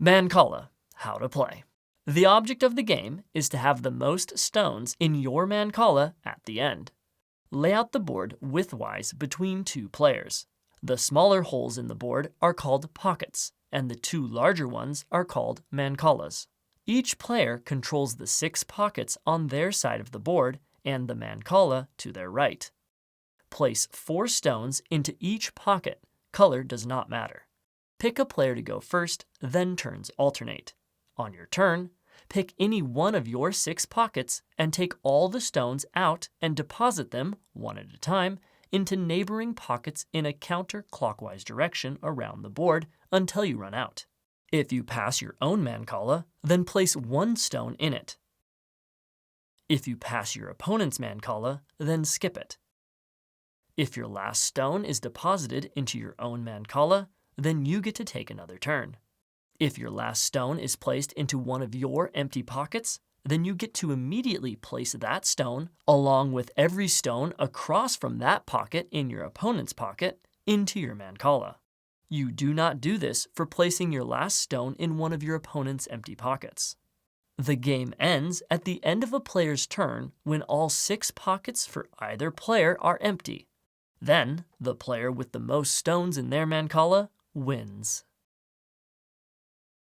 Mancala, how to play. The object of the game is to have the most stones in your mancala at the end. Lay out the board widthwise between two players. The smaller holes in the board are called pockets, and the two larger ones are called mancalas. Each player controls the 6 pockets on their side of the board and the mancala to their right. Place 4 stones into each pocket. Color does not matter. Pick a player to go first, then turns alternate. On your turn, pick any one of your 6 pockets and take all the stones out and deposit them, one at a time, into neighboring pockets in a counterclockwise direction around the board until you run out. If you pass your own mancala, then place 1 stone in it. If you pass your opponent's mancala, then skip it. If your last stone is deposited into your own mancala, then you get to take another turn. If your last stone is placed into one of your empty pockets, then you get to immediately place that stone, along with every stone across from that pocket in your opponent's pocket, into your mancala. You do not do this for placing your last stone in one of your opponent's empty pockets. The game ends at the end of a player's turn when all 6 pockets for either player are empty. Then, the player with the most stones in their mancala wins.